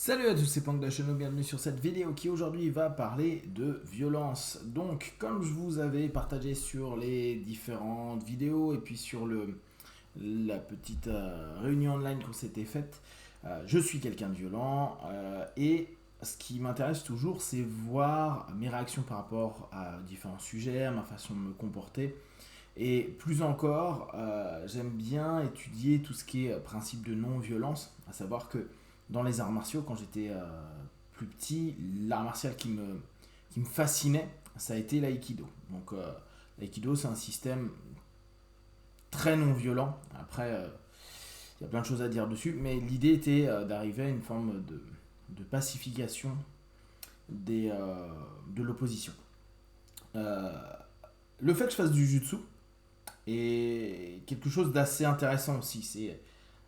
Salut à tous, c'est Pang Dacheno, bienvenue sur cette vidéo qui aujourd'hui va parler de violence. Donc, comme je vous avais partagé sur les différentes vidéos et puis sur la petite réunion online qu'on s'était faite, je suis quelqu'un de violent et ce qui m'intéresse toujours, c'est voir mes réactions par rapport à différents sujets, à ma façon de me comporter. Et plus encore, j'aime bien étudier tout ce qui est principe de non-violence, à savoir que dans les arts martiaux, quand j'étais plus petit, l'art martial qui me fascinait, ça a été l'aïkido. Donc l'aïkido, c'est un système très non-violent. Après, il y a plein de choses à dire dessus, mais l'idée était d'arriver à une forme de pacification de l'opposition. Euh, le fait que je fasse du jutsu est quelque chose d'assez intéressant aussi. C'est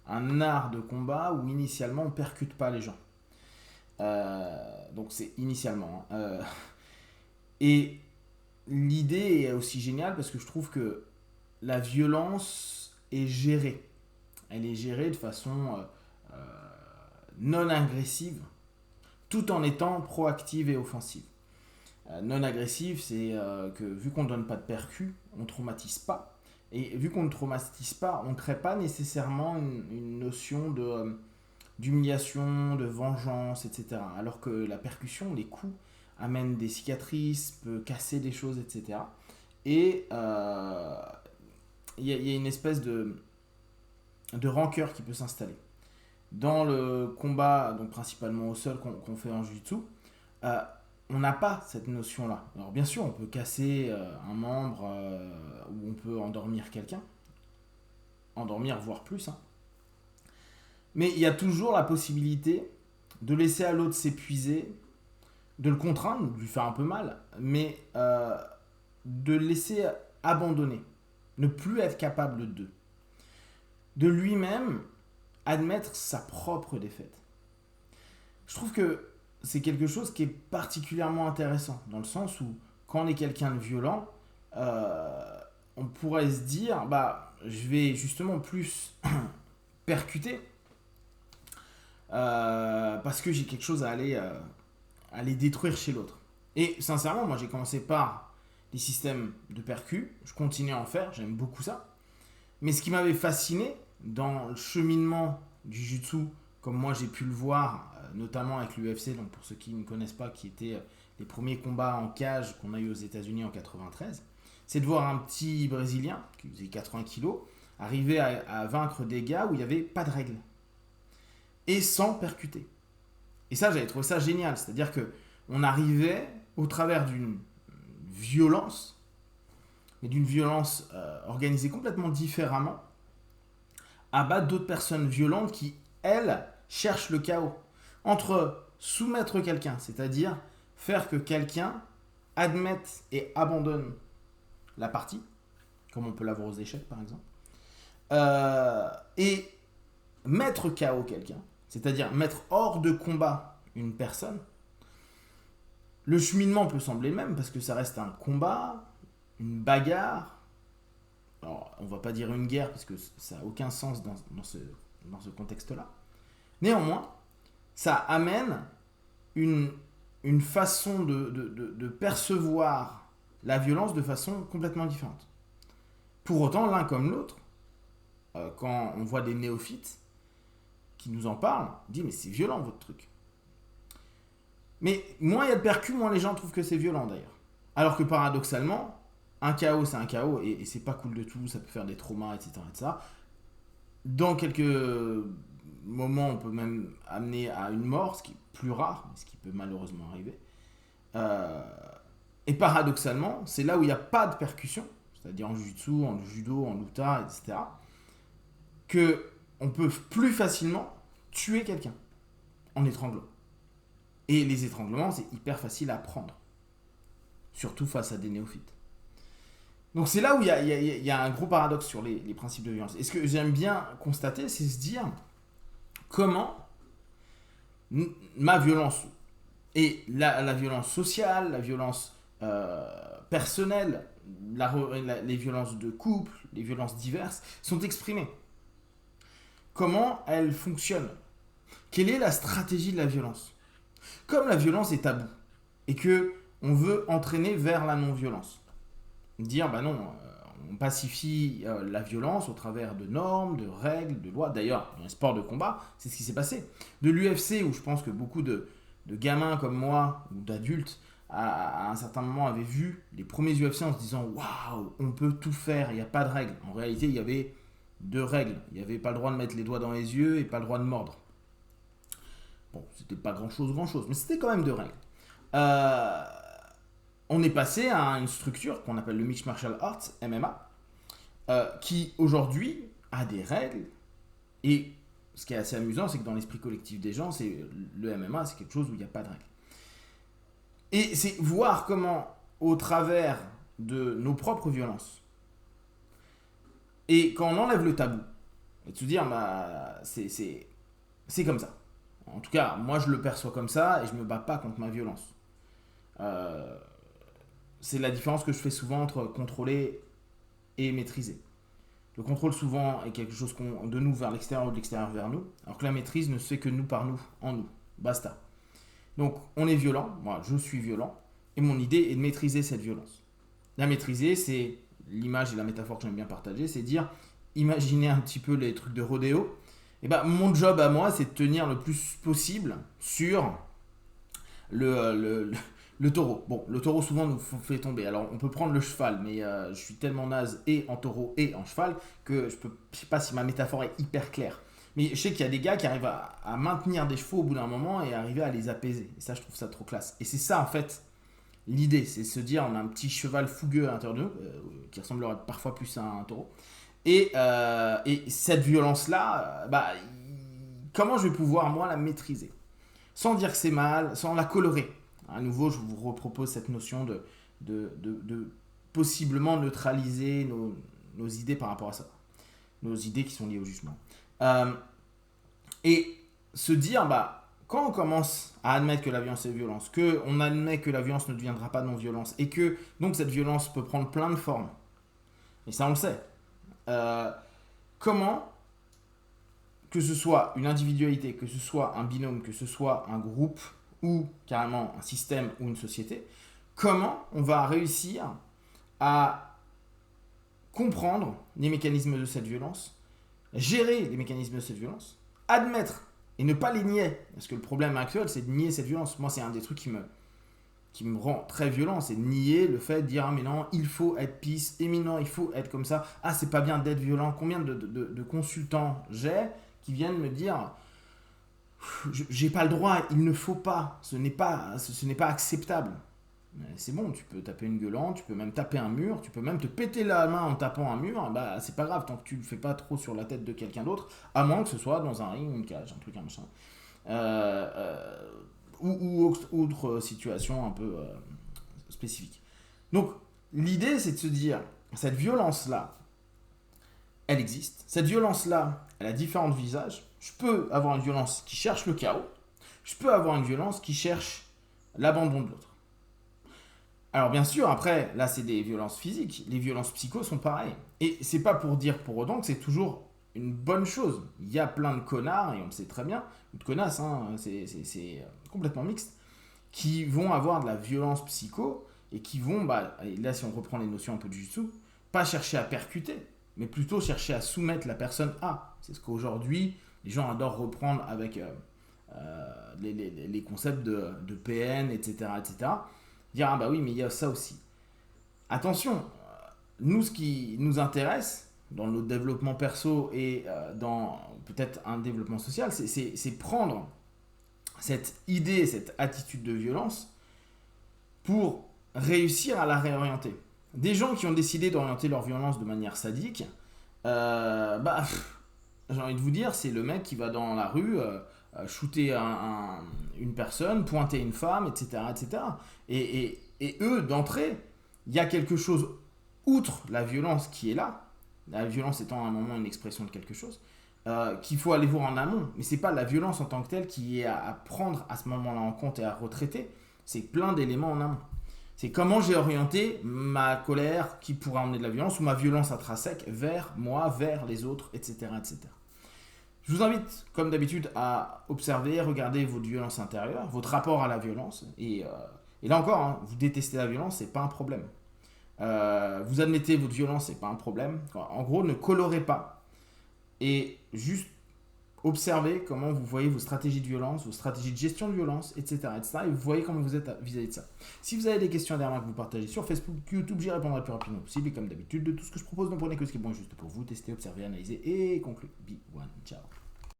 un art de combat où initialement on percute pas les gens. Donc c'est initialement, hein. Et l'idée est aussi géniale parce que je trouve que la violence est gérée. Elle est gérée de façon non agressive, tout en étant proactive et offensive. Non agressive, c'est que vu qu'on ne donne pas de percus, on ne traumatise pas. Et vu qu'on ne traumatise pas, on ne crée pas nécessairement une notion d'humiliation, de vengeance, etc. Alors que la percussion, les coups, amènent des cicatrices, peut casser des choses, etc. Et y a une espèce de rancœur qui peut s'installer. Dans le combat, donc principalement au sol qu'on fait en jiu-jitsu, euh, on n'a pas cette notion-là. Alors bien sûr, on peut casser un membre ou on peut endormir quelqu'un, endormir voire plus, hein. Mais il y a toujours la possibilité de laisser à l'autre s'épuiser, de le contraindre, de lui faire un peu mal, mais de le laisser abandonner, ne plus être capable de lui-même admettre sa propre défaite. Je trouve que c'est quelque chose qui est particulièrement intéressant, dans le sens où quand on est quelqu'un de violent, on pourrait se dire, bah, je vais justement plus percuter parce que j'ai quelque chose à aller détruire chez l'autre. Et sincèrement, moi j'ai commencé par les systèmes de percus, je continue à en faire, j'aime beaucoup ça. Mais ce qui m'avait fasciné dans le cheminement du jutsu, comme moi j'ai pu le voir, notamment avec l'UFC, donc pour ceux qui ne connaissent pas, qui étaient les premiers combats en cage qu'on a eu aux États-Unis en 93, c'est de voir un petit Brésilien qui faisait 80 kilos arriver à vaincre des gars où il n'y avait pas de règles et sans percuter. Et ça, j'avais trouvé ça génial, c'est-à-dire que on arrivait au travers d'une violence, mais d'une violence organisée complètement différemment, à battre d'autres personnes violentes qui, elles, cherchent le chaos. Entre soumettre quelqu'un, c'est-à-dire faire que quelqu'un admette et abandonne la partie, comme on peut l'avoir aux échecs par exemple, et mettre KO quelqu'un, c'est-à-dire mettre hors de combat une personne, le cheminement peut sembler le même parce que ça reste un combat, une bagarre. Alors, on va pas dire une guerre parce que ça n'a aucun sens dans ce contexte-là. Néanmoins, ça amène une façon de percevoir la violence de façon complètement différente. Pour autant, l'un comme l'autre, quand on voit des néophytes qui nous en parlent, on dit mais c'est violent votre truc. Mais moins il y a de percus, moins les gens trouvent que c'est violent d'ailleurs. Alors que paradoxalement, un KO c'est un KO et c'est pas cool de tout, ça peut faire des traumas, etc., etc. Dans quelques moments, on peut même amener à une mort, ce qui est plus rare, mais ce qui peut malheureusement arriver. Euh, et paradoxalement, c'est là où il n'y a pas de percussion, c'est-à-dire en jiu-jitsu, en judo, en luta, etc., que on peut plus facilement tuer quelqu'un en étranglant. Et les étranglements, c'est hyper facile à prendre, surtout face à des néophytes. Donc c'est là où il y a un gros paradoxe sur les principes de violence. Et ce que j'aime bien constater, c'est se dire comment ma violence et la violence sociale, la violence personnelle, les violences de couple, les violences diverses sont exprimées. Comment elles fonctionnent. Quelle est la stratégie de la violence? Comme la violence est tabou et que on veut entraîner vers la non-violence, dire bah non, on pacifie la violence au travers de normes, de règles, de lois. D'ailleurs, dans les sports de combat, c'est ce qui s'est passé. De l'UFC, où je pense que beaucoup de gamins comme moi, ou d'adultes, à un certain moment avaient vu les premiers UFC en se disant waouh, on peut tout faire, il n'y a pas de règles. En réalité, il y avait deux règles. Il n'y avait pas le droit de mettre les doigts dans les yeux et pas le droit de mordre. Bon, c'était pas grand-chose, mais c'était quand même deux règles. On est passé à une structure qu'on appelle le Mixed Martial Arts, MMA, qui aujourd'hui a des règles. Et ce qui est assez amusant, c'est que dans l'esprit collectif des gens, le MMA, c'est quelque chose où il n'y a pas de règles. Et c'est voir comment, au travers de nos propres violences, et quand on enlève le tabou, et de se dire, bah, c'est comme ça. En tout cas, moi je le perçois comme ça et je ne me bats pas contre ma violence. C'est la différence que je fais souvent entre contrôler et maîtriser. Le contrôle souvent est quelque chose de nous vers l'extérieur ou de l'extérieur vers nous, alors que la maîtrise ne se fait que nous par nous, en nous. Basta. Donc on est violent, moi je suis violent, et mon idée est de maîtriser cette violence. La maîtriser, c'est l'image et la métaphore que j'aime bien partager, c'est dire, imaginez un petit peu les trucs de rodéo. Et ben, mon job à moi, c'est de tenir le plus possible sur le taureau. Bon, le taureau souvent nous fait tomber. Alors, on peut prendre le cheval, mais je suis tellement naze et en taureau et en cheval que je sais pas si ma métaphore est hyper claire. Mais je sais qu'il y a des gars qui arrivent à maintenir des chevaux au bout d'un moment et arriver à les apaiser. Et ça, je trouve ça trop classe. Et c'est ça, en fait, l'idée. C'est se dire, on a un petit cheval fougueux à l'intérieur de nous, qui ressemblerait parfois plus à un taureau. Et cette violence-là, comment je vais pouvoir, moi, la maîtriser? Sans dire que c'est mal, sans la colorer. À nouveau, je vous repropose cette notion de possiblement neutraliser nos idées par rapport à ça. Nos idées qui sont liées au jugement. Et se dire, quand on commence à admettre que la violence est violence, qu'on admet que la violence ne deviendra pas non-violence, et que donc cette violence peut prendre plein de formes, et ça on le sait, comment, que ce soit une individualité, que ce soit un binôme, que ce soit un groupe ou carrément un système ou une société, comment on va réussir à comprendre les mécanismes de cette violence, gérer les mécanismes de cette violence, admettre et ne pas les nier, parce que le problème actuel c'est de nier cette violence. Moi c'est un des trucs qui me rend très violent, c'est de nier le fait de dire ah mais non, il faut être peace, et mais non, il faut être comme ça, ah c'est pas bien d'être violent. Combien de consultants j'ai qui viennent me dire j'ai pas le droit, il ne faut pas, ce n'est pas acceptable. Mais c'est bon, tu peux taper une gueulante, tu peux même taper un mur, tu peux même te péter la main en tapant un mur, c'est pas grave tant que tu le fais pas trop sur la tête de quelqu'un d'autre, à moins que ce soit dans un ring ou une cage, un truc, un machin. Ou autre situation un peu spécifique. Donc, l'idée, c'est de se dire, cette violence-là, elle existe. Cette violence-là, elle a différents visages. Je peux avoir une violence qui cherche le chaos. Je peux avoir une violence qui cherche l'abandon de l'autre. Alors, bien sûr, après, là, c'est des violences physiques. Les violences psycho sont pareilles. Et c'est pas pour dire pour autant que c'est toujours une bonne chose. Il y a plein de connards, et on le sait très bien, ou de connasses, c'est complètement mixte, qui vont avoir de la violence psycho et qui vont, et là si on reprend les notions un peu du jutsu, pas chercher à percuter, mais plutôt chercher à soumettre la personne à. C'est ce qu'aujourd'hui les gens adorent reprendre avec les concepts de PN, etc., etc. Dire ah oui mais il y a ça aussi. Attention, nous ce qui nous intéresse dans notre développement perso et dans peut-être un développement social, c'est prendre cette idée, cette attitude de violence pour réussir à la réorienter. Des gens qui ont décidé d'orienter leur violence de manière sadique, j'ai envie de vous dire, c'est le mec qui va dans la rue shooter une personne, pointer une femme, etc. etc. Et eux, d'entrée, il y a quelque chose, outre la violence qui est là, la violence étant à un moment une expression de quelque chose, qu'il faut aller voir en amont. Mais ce n'est pas la violence en tant que telle qui est à prendre à ce moment-là en compte et à retraiter. C'est plein d'éléments en amont. C'est comment j'ai orienté ma colère qui pourrait emmener de la violence ou ma violence intrinsèque vers moi, vers les autres, etc. etc. Je vous invite, comme d'habitude, à observer, regarder votre violence intérieure, votre rapport à la violence. Et là encore, hein, vous détestez la violence, c'est pas un problème. Vous admettez votre violence, c'est pas un problème. En gros, ne colorez pas et juste observez comment vous voyez vos stratégies de violence, vos stratégies de gestion de violence, etc., etc. Et vous voyez comment vous êtes vis-à-vis de ça. Si vous avez des questions derrière que vous partagez sur Facebook, YouTube, j'y répondrai le plus rapidement possible. Et comme d'habitude, de tout ce que je propose, ne prenez que ce qui est bon et juste pour vous. Testez, observez, analysez et concluez. Be one. Ciao.